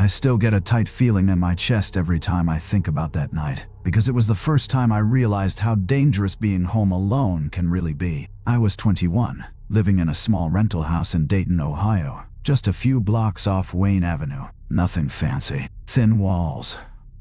I still get a tight feeling in my chest every time I think about that night, because it was the first time I realized how dangerous being home alone can really be. I was 21, living in a small rental house in Dayton, Ohio, just a few blocks off Wayne Avenue. Nothing fancy. Thin walls,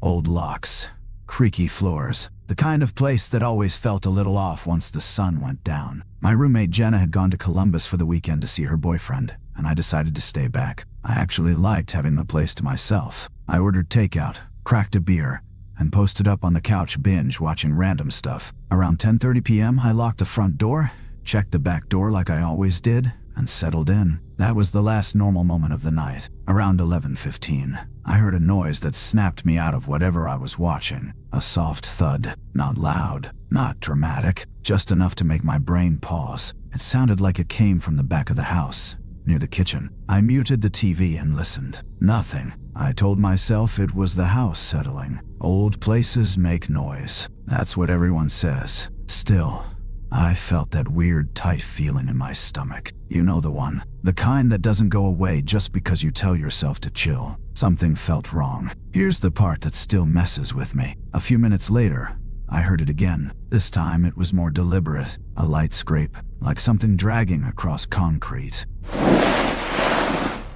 old locks, creaky floors. The kind of place that always felt a little off once the sun went down. My roommate Jenna had gone to Columbus for the weekend to see her boyfriend, and I decided to stay back. I actually liked having the place to myself. I ordered takeout, cracked a beer, and posted up on the couch binge watching random stuff. Around 10:30 p.m. I locked the front door, checked the back door like I always did, and settled in. That was the last normal moment of the night. Around 11:15, I heard a noise that snapped me out of whatever I was watching. A soft thud. Not loud, not dramatic, just enough to make my brain pause. It sounded like it came from the back of the house, near the kitchen. I muted the TV and listened. Nothing. I told myself it was the house settling. Old places make noise. That's what everyone says. Still, I felt that weird, tight feeling in my stomach. You know the one. The kind that doesn't go away just because you tell yourself to chill. Something felt wrong. Here's the part that still messes with me. A few minutes later, I heard it again. This time it was more deliberate. A light scrape, like something dragging across concrete.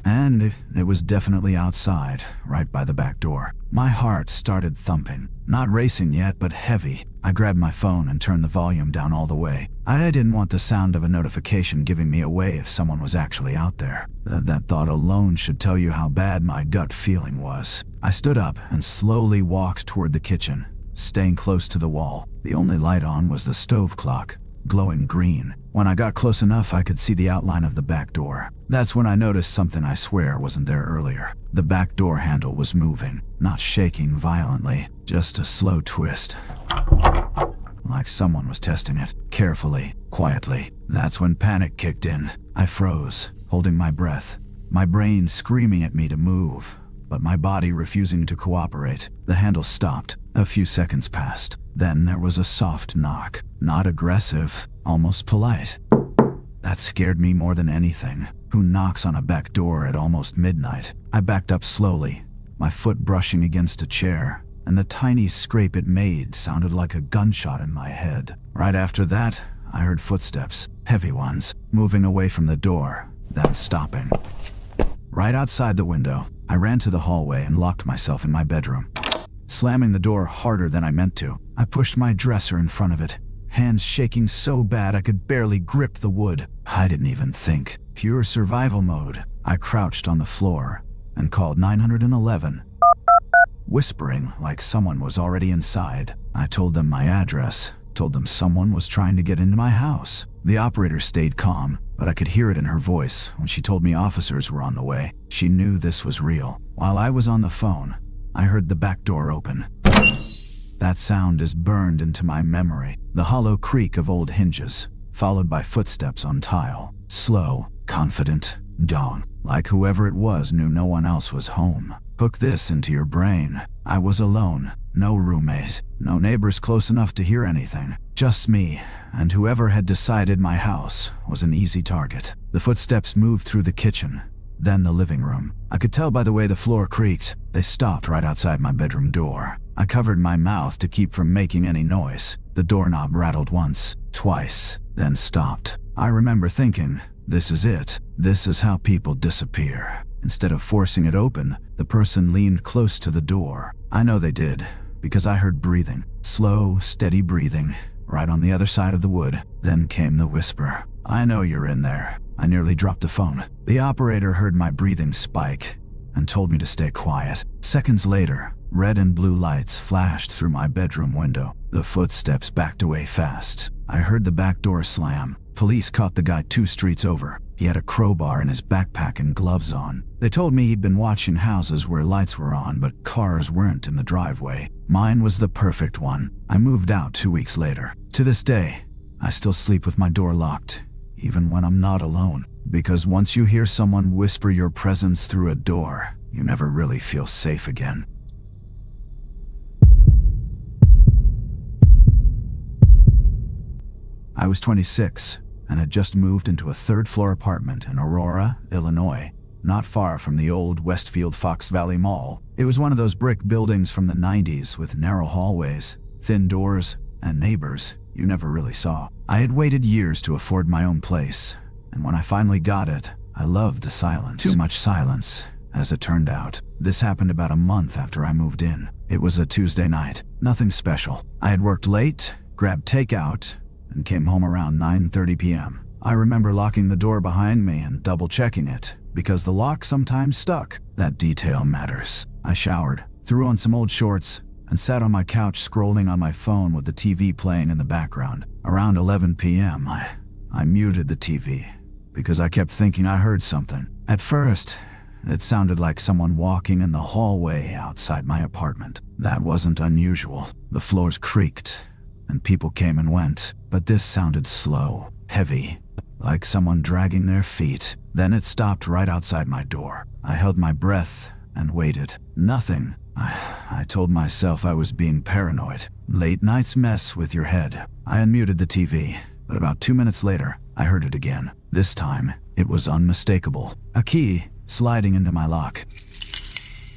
And it was definitely outside, right by the back door. My heart started thumping. Not racing yet, but heavy. I grabbed my phone and turned the volume down all the way. I didn't want the sound of a notification giving me away if someone was actually out there. That thought alone should tell you how bad my gut feeling was. I stood up and slowly walked toward the kitchen, staying close to the wall. The only light on was the stove clock, glowing green. When I got close enough, I could see the outline of the back door. That's when I noticed something I swear wasn't there earlier. The back door handle was moving, not shaking violently, just a slow twist. Like someone was testing it, carefully, quietly. That's when panic kicked in. I froze, holding my breath, my brain screaming at me to move, but my body refusing to cooperate. The handle stopped. A few seconds passed. Then there was a soft knock. Not aggressive, almost polite. That scared me more than anything. Who knocks on a back door at almost midnight? I backed up slowly, my foot brushing against a chair, and the tiny scrape it made sounded like a gunshot in my head. Right after that, I heard footsteps, heavy ones, moving away from the door, then stopping. Right outside the window, I ran to the hallway and locked myself in my bedroom. Slamming the door harder than I meant to, I pushed my dresser in front of it, hands shaking so bad I could barely grip the wood. I didn't even think. Pure survival mode. I crouched on the floor and called 911. Whispering like someone was already inside. I told them my address, told them someone was trying to get into my house. The operator stayed calm, but I could hear it in her voice when she told me officers were on the way. She knew this was real. While I was on the phone, I heard the back door open. That sound is burned into my memory. The hollow creak of old hinges, followed by footsteps on tile. Slow, confident, dawn. Like whoever it was knew no one else was home. Hook this into your brain. I was alone. No roommate. No neighbors close enough to hear anything. Just me, and whoever had decided my house was an easy target. The footsteps moved through the kitchen, then the living room. I could tell by the way the floor creaked. They stopped right outside my bedroom door. I covered my mouth to keep from making any noise. The doorknob rattled once, twice, then stopped. I remember thinking, this is it. This is how people disappear. Instead of forcing it open, the person leaned close to the door. I know they did, because I heard breathing. Slow, steady breathing, right on the other side of the wood. Then came the whisper. I know you're in there. I nearly dropped the phone. The operator heard my breathing spike and told me to stay quiet. Seconds later, red and blue lights flashed through my bedroom window. The footsteps backed away fast. I heard the back door slam. Police caught the guy 2 streets over. He had a crowbar in his backpack and gloves on. They told me he'd been watching houses where lights were on, but cars weren't in the driveway. Mine was the perfect one. I moved out 2 weeks later. To this day, I still sleep with my door locked, even when I'm not alone. Because once you hear someone whisper your presence through a door, you never really feel safe again. I was 26 and had just moved into a 3rd-floor apartment in Aurora, Illinois, not far from the old Westfield Fox Valley Mall. It was one of those brick buildings from the 90s with narrow hallways, thin doors, and neighbors you never really saw. I had waited years to afford my own place, and when I finally got it, I loved the silence. Too much silence, as it turned out. This happened about a month after I moved in. It was a Tuesday night, nothing special. I had worked late, grabbed takeout, and came home around 9:30 p.m. I remember locking the door behind me and double-checking it, because the lock sometimes stuck. That detail matters. I showered, threw on some old shorts, and sat on my couch scrolling on my phone with the TV playing in the background. Around 11 p.m., I muted the TV, because I kept thinking I heard something. At first, it sounded like someone walking in the hallway outside my apartment. That wasn't unusual. The floors creaked, and people came and went, but this sounded slow, heavy, like someone dragging their feet. Then it stopped right outside my door. I held my breath and waited. Nothing. I told myself I was being paranoid. Late nights mess with your head. I unmuted the TV, but about 2 minutes later, I heard it again. This time, it was unmistakable. A key sliding into my lock.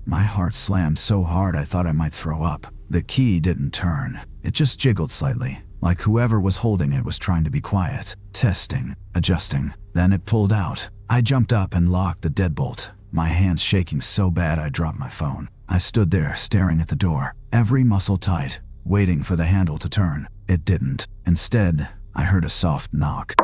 My heart slammed so hard I thought I might throw up. The key didn't turn. It just jiggled slightly, like whoever was holding it was trying to be quiet. Testing, adjusting. Then it pulled out. I jumped up and locked the deadbolt, my hands shaking so bad I dropped my phone. I stood there staring at the door, every muscle tight, waiting for the handle to turn. It didn't. Instead, I heard a soft knock.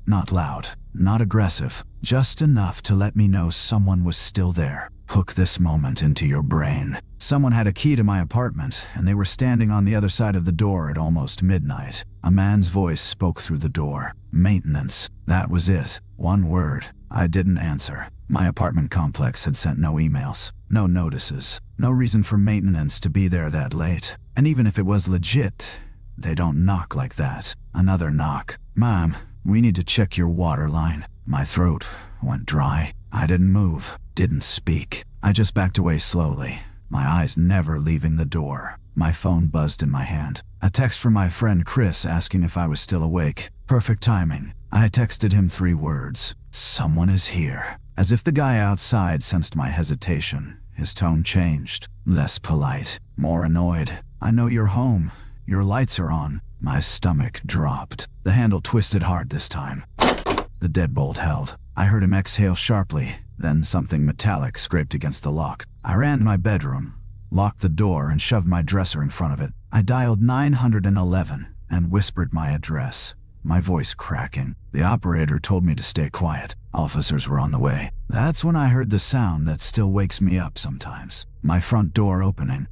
Not loud, not aggressive, just enough to let me know someone was still there. Hook this moment into your brain. Someone had a key to my apartment, and they were standing on the other side of the door at almost midnight. A man's voice spoke through the door. Maintenance. That was it. One word. I didn't answer. My apartment complex had sent no emails, no notices, no reason for maintenance to be there that late. And even if it was legit, they don't knock like that. Another knock. Mom, we need to check your water line. My throat went dry. I didn't move, didn't speak. I just backed away slowly, my eyes never leaving the door. My phone buzzed in my hand. A text from my friend Chris asking if I was still awake. Perfect timing. I texted him 3 words. Someone is here. As if the guy outside sensed my hesitation, his tone changed. Less polite, more annoyed. I know you're home. Your lights are on. My stomach dropped. The handle twisted hard this time. The deadbolt held. I heard him exhale sharply, then something metallic scraped against the lock. I ran to my bedroom, locked the door, and shoved my dresser in front of it. I dialed 911 and whispered my address, my voice cracking. The operator told me to stay quiet. Officers were on the way. That's when I heard the sound that still wakes me up sometimes. My front door opening.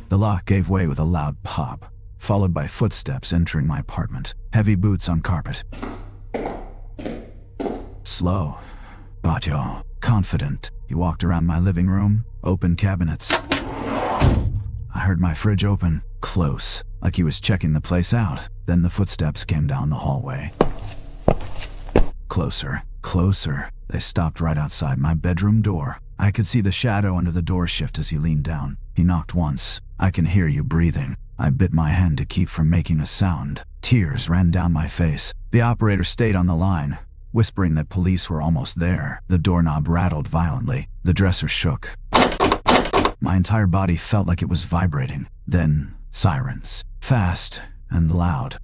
The lock gave way with a loud pop, followed by footsteps entering my apartment. Heavy boots on carpet. Slow, but confident. He walked around my living room, opened cabinets. I heard my fridge open, close, like he was checking the place out. Then the footsteps came down the hallway. Closer, closer. They stopped right outside my bedroom door. I could see the shadow under the door shift as he leaned down. He knocked once. I can hear you breathing. I bit my hand to keep from making a sound. Tears ran down my face. The operator stayed on the line, whispering that police were almost there. The doorknob rattled violently. The dresser shook. My entire body felt like it was vibrating. Then, sirens. Fast and loud.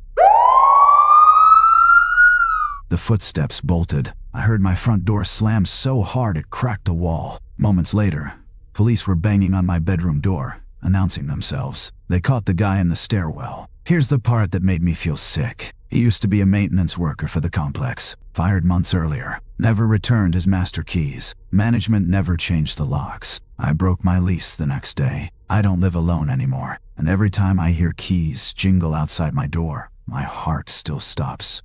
The footsteps bolted. I heard my front door slam so hard it cracked the wall. Moments later, police were banging on my bedroom door, announcing themselves. They caught the guy in the stairwell. Here's the part that made me feel sick. He used to be a maintenance worker for the complex, fired months earlier, never returned his master keys. Management never changed the locks. I broke my lease the next day. I don't live alone anymore, and every time I hear keys jingle outside my door, my heart still stops.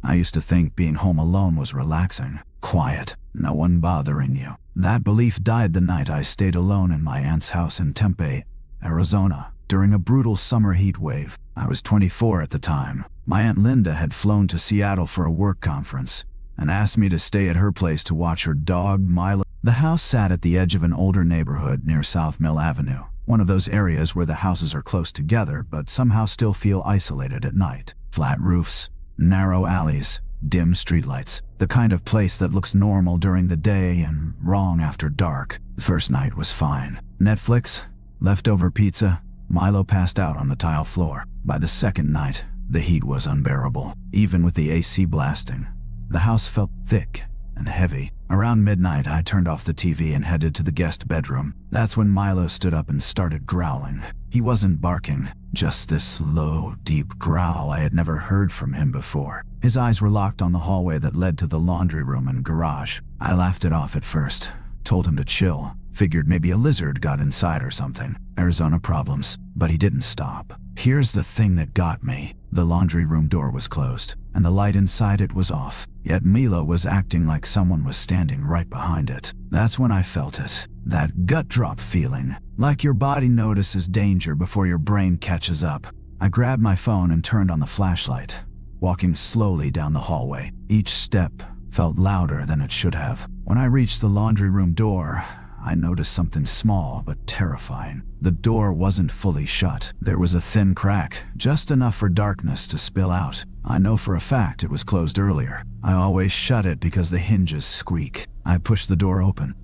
I used to think being home alone was relaxing, quiet, no one bothering you. That belief died the night I stayed alone in my aunt's house in Tempe, Arizona, during a brutal summer heat wave. I was 24 at the time. My Aunt Linda had flown to Seattle for a work conference and asked me to stay at her place to watch her dog, Milo. The house sat at the edge of an older neighborhood near South Mill Avenue, One of those areas where the houses are close together but somehow still feel isolated at night. Flat roofs, narrow alleys, dim streetlights. The kind of place that looks normal during the day and wrong after dark. The first night was fine. Netflix, leftover pizza, Milo passed out on the tile floor. By the second night, the heat was unbearable. Even with the AC blasting, the house felt thick and heavy. Around midnight, I turned off the TV and headed to the guest bedroom. That's when Milo stood up and started growling. He wasn't barking, just this low, deep growl I had never heard from him before. His eyes were locked on the hallway that led to the laundry room and garage. I laughed it off at first, told him to chill, figured maybe a lizard got inside or something. Arizona problems. But he didn't stop. Here's the thing that got me. The laundry room door was closed, and the light inside it was off. Yet Milo was acting like someone was standing right behind it. That's when I felt it. That gut drop feeling. Like your body notices danger before your brain catches up. I grabbed my phone and turned on the flashlight, walking slowly down the hallway. Each step felt louder than it should have. When I reached the laundry room door, I noticed something small but terrifying. The door wasn't fully shut. There was a thin crack, just enough for darkness to spill out. I know for a fact it was closed earlier. I always shut it because the hinges squeak. I pushed the door open.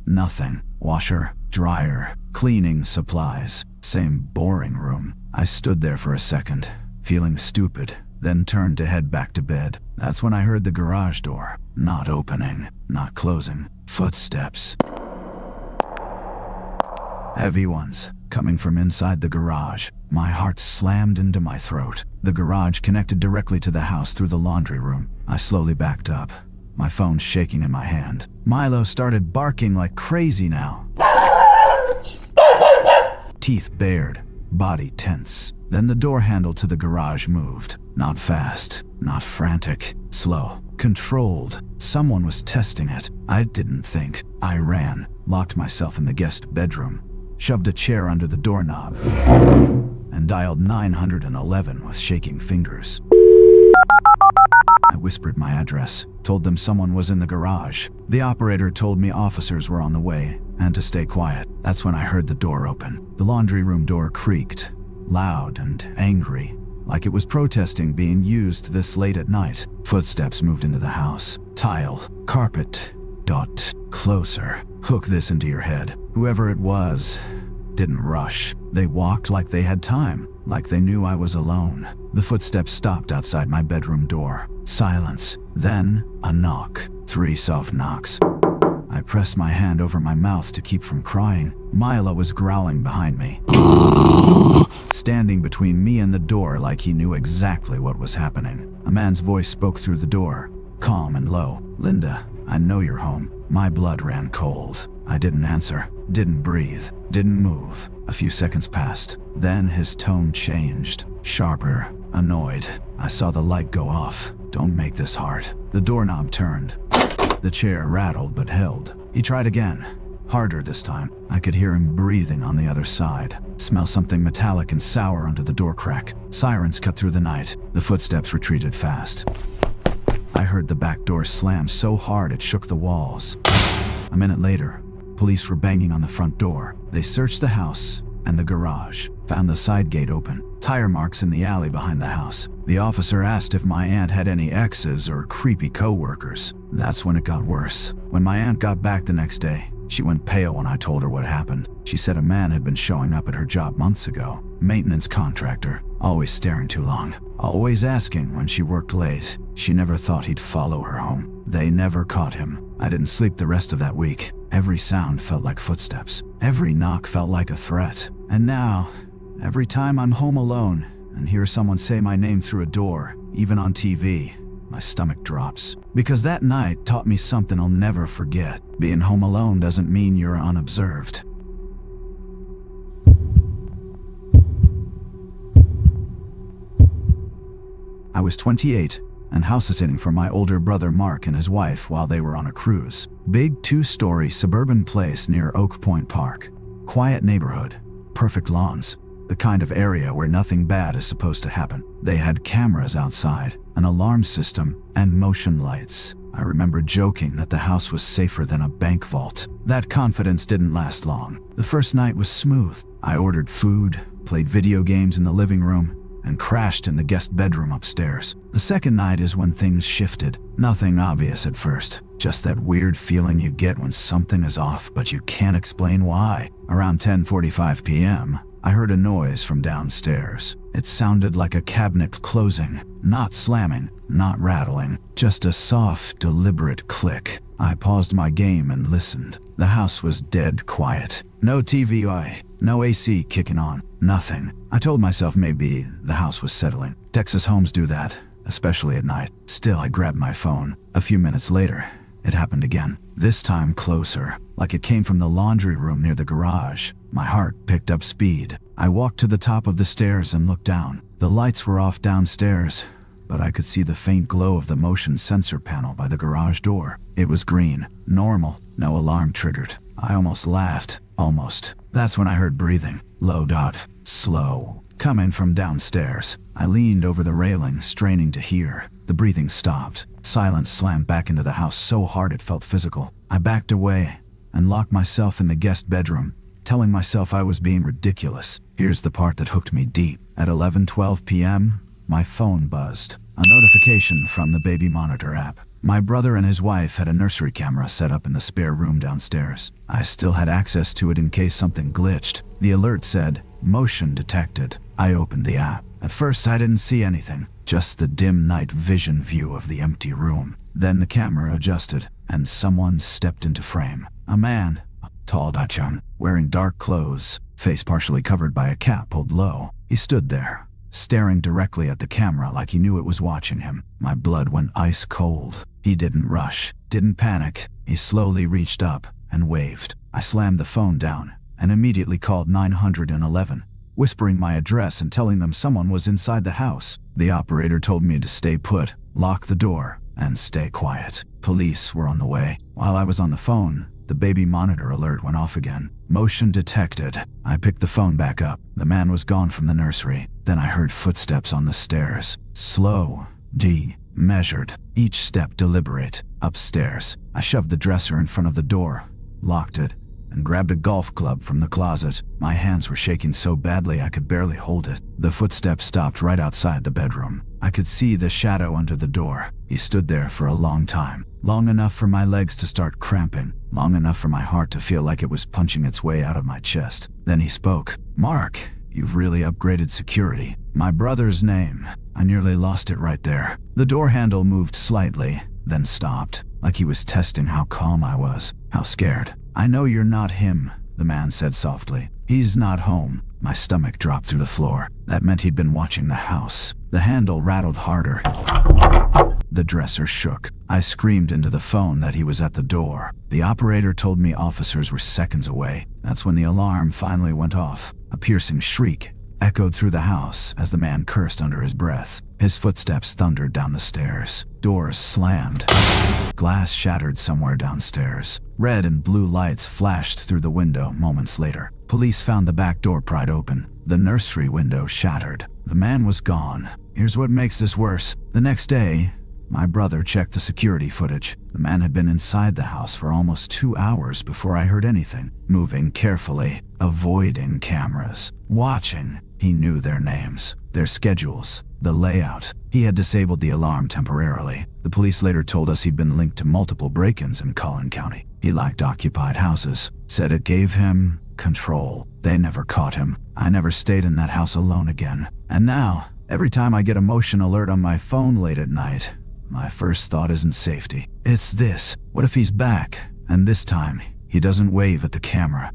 Nothing. Washer, dryer, cleaning supplies. Same boring room. I stood there for a second, feeling stupid, then turned to head back to bed. That's when I heard the garage door. Not opening, not closing. Footsteps. Heavy ones, coming from inside the garage. My heart slammed into my throat. The garage connected directly to the house through the laundry room. I slowly backed up, my phone shaking in my hand. Milo started barking like crazy now. Teeth bared, body tense. Then the door handle to the garage moved. Not fast, not frantic, slow, controlled. Someone was testing it. I didn't think. I ran, locked myself in the guest bedroom, shoved a chair under the doorknob, and dialed 911 with shaking fingers. I whispered my address, told them someone was in the garage. The operator told me officers were on the way and to stay quiet. That's when I heard the door open. The laundry room door creaked, loud and angry, like it was protesting being used this late at night. Footsteps moved into the house. Tile, carpet, dot, closer. Hook this into your head. Whoever it was didn't rush. They walked like they had time, like they knew I was alone. The footsteps stopped outside my bedroom door. Silence. Then a knock. 3 soft knocks. I pressed my hand over my mouth to keep from crying. Milo was growling behind me, standing between me and the door like he knew exactly what was happening. A man's voice spoke through the door, calm and low. "Linda, I know you're home." My blood ran cold. I didn't answer, didn't breathe, didn't move. A few seconds passed. Then his tone changed, sharper, annoyed. I saw the light go off. "Don't make this hard." The doorknob turned. The chair rattled but held. He tried again, harder this time. I could hear him breathing on the other side. Smell something metallic and sour under the door crack. Sirens cut through the night. The footsteps retreated fast. I heard the back door slam so hard it shook the walls. A minute later, police were banging on the front door. They searched the house and the garage, found the side gate open, tire marks in the alley behind the house. The officer asked if my aunt had any exes or creepy co-workers. That's when it got worse. When my aunt got back the next day, she went pale when I told her what happened. She said a man had been showing up at her job months ago. Maintenance contractor, always staring too long, always asking when she worked late. She never thought he'd follow her home. They never caught him. I didn't sleep the rest of that week. Every sound felt like footsteps. Every knock felt like a threat. And now, every time I'm home alone and hear someone say my name through a door, even on TV, my stomach drops. Because that night taught me something I'll never forget. Being home alone doesn't mean you're unobserved. I was 28 and house-sitting for my older brother Mark and his wife while they were on a cruise. Big 2-story suburban place near Oak Point Park. Quiet neighborhood, perfect lawns, the kind of area where nothing bad is supposed to happen. They had cameras outside, an alarm system, and motion lights. I remember joking that the house was safer than a bank vault. That confidence didn't last long. The first night was smooth. I ordered food, played video games in the living room, and crashed in the guest bedroom upstairs. The second night is when things shifted. Nothing obvious at first, just that weird feeling you get when something is off but you can't explain why. Around 10:45 p.m., I heard a noise from downstairs. It sounded like a cabinet closing, not slamming, not rattling, just a soft, deliberate click. I paused my game and listened. The house was dead quiet. No TV, no AC kicking on, nothing. I told myself maybe the house was settling. Texas homes do that, especially at night. Still, I grabbed my phone. A few minutes later, it happened again. This time closer, like it came from the laundry room near the garage. My heart picked up speed. I walked to the top of the stairs and looked down. The lights were off downstairs, but I could see the faint glow of the motion sensor panel by the garage door. It was green, normal, no alarm triggered. I almost laughed. Almost. That's when I heard breathing. Low dot. Slow. Coming from downstairs. I leaned over the railing, straining to hear. The breathing stopped. Silence slammed back into the house so hard it felt physical. I backed away and locked myself in the guest bedroom, telling myself I was being ridiculous. Here's the part that hooked me deep. At 11:12 p.m., my phone buzzed. A notification from the baby monitor app. My brother and his wife had a nursery camera set up in the spare room downstairs. I still had access to it in case something glitched. The alert said, "Motion detected." I opened the app. At first I didn't see anything, just the dim night vision view of the empty room. Then the camera adjusted, and someone stepped into frame. A man, tall Dachshund, wearing dark clothes, face partially covered by a cap pulled low. He stood there, staring directly at the camera like he knew it was watching him. My blood went ice cold. He didn't rush, didn't panic. He slowly reached up and waved. I slammed the phone down and immediately called 911, whispering my address and telling them someone was inside the house. The operator told me to stay put, lock the door, and stay quiet. Police were on the way. While I was on the phone, the baby monitor alert went off again. Motion detected. I picked the phone back up. The man was gone from the nursery. Then I heard footsteps on the stairs. Slow, measured, each step deliberate. Upstairs, I shoved the dresser in front of the door, locked it, and grabbed a golf club from the closet. My hands were shaking so badly I could barely hold it. The footsteps stopped right outside the bedroom. I could see the shadow under the door. He stood there for a long time. Long enough for my legs to start cramping. Long enough for my heart to feel like it was punching its way out of my chest. Then he spoke. "Mark, you've really upgraded security." My brother's name. I nearly lost it right there. The door handle moved slightly, then stopped, like he was testing how calm I was, how scared. "I know you're not him," the man said softly. "He's not home." My stomach dropped through the floor. That meant he'd been watching the house. The handle rattled harder. The dresser shook. I screamed into the phone that he was at the door. The operator told me officers were seconds away. That's when the alarm finally went off. A piercing shriek echoed through the house as the man cursed under his breath. His footsteps thundered down the stairs. Doors slammed. Glass shattered somewhere downstairs. Red and blue lights flashed through the window moments later. Police found the back door pried open. The nursery window shattered. The man was gone. Here's what makes this worse. The next day, my brother checked the security footage. The man had been inside the house for almost 2 hours before I heard anything. Moving carefully, avoiding cameras, watching. He knew their names, their schedules, the layout. He had disabled the alarm temporarily. The police later told us he'd been linked to multiple break-ins in Collin County. He liked occupied houses, said it gave him control. They never caught him. I never stayed in that house alone again. And now, every time I get a motion alert on my phone late at night, my first thought isn't safety. It's this. What if he's back, and this time, he doesn't wave at the camera,